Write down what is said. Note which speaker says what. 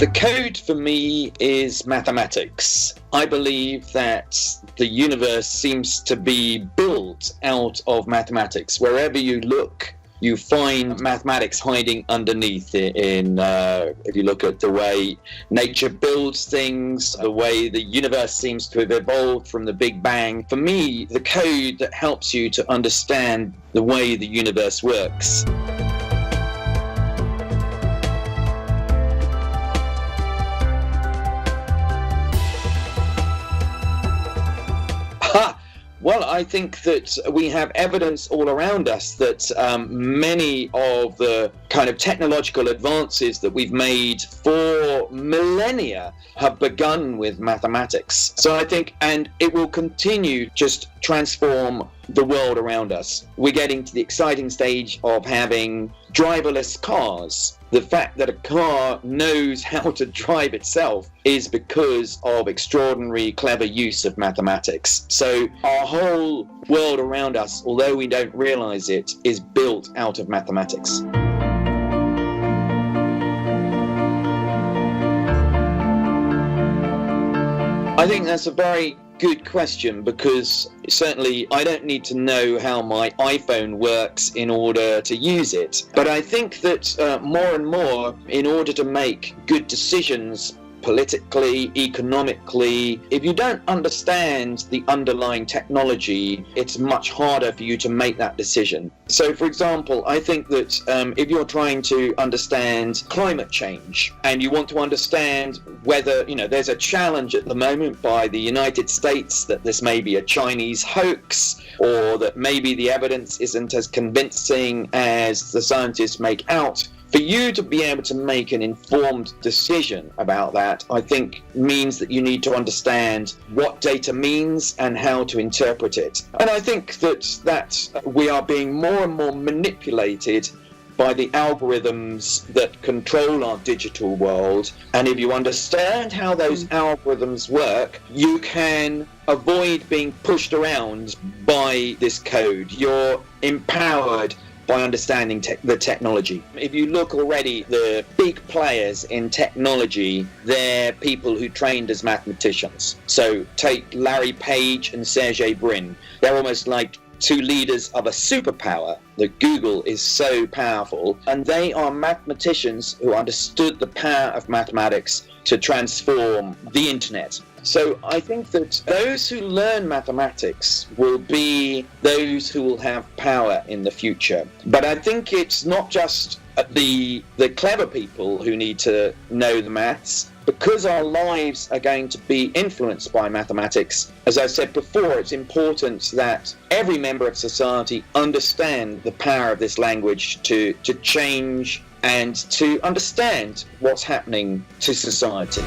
Speaker 1: The code for me is mathematics. I believe that the universe seems to be built out of mathematics. Wherever you look, you find mathematics hiding underneath it. If you look at the way nature builds things, the way the universe seems to have evolved from the Big Bang. For me, the code that helps you to understand the way the universe works. Well, I think that we have evidence all around us that many of the kind of technological advances that we've made for millennia have begun with mathematics. So I think, and it will continue just transform the world around us. We're getting to the exciting stage of having driverless cars. The fact that a car knows how to drive itself is because of extraordinary, clever use of mathematics. So our whole world around us, although we don't realize it, is built out of mathematics. I think that's a very good question, because certainly I don't need to know how my iPhone works in order to use it. But I think that more and more, in order to make good decisions politically, economically, if you don't understand the underlying technology, it's much harder for you to make that decision. So, for example, I think that if you're trying to understand climate change and you want to understand whether, there's a challenge at the moment by the United States that this may be a Chinese hoax, or that maybe the evidence isn't as convincing as the scientists make out, for you to be able to make an informed decision about that, I think means that you need to understand what data means and how to interpret it. And I think that we are being more and more manipulated by the algorithms that control our digital world. And if you understand how those algorithms work, you can avoid being pushed around by this code. You're empowered by understanding the technology. If you look already, the big players in technology, they're people who trained as mathematicians. So take Larry Page and Sergey Brin. They're almost like two leaders of a superpower. That Google is so powerful, and they are mathematicians who understood the power of mathematics to transform the internet. So I think that those who learn mathematics will be those who will have power in the future. But I think it's not just the clever people who need to know the maths, because our lives are going to be influenced by mathematics. As I said before, it's important that every member of society understand the power of this language to change and to understand what's happening to society.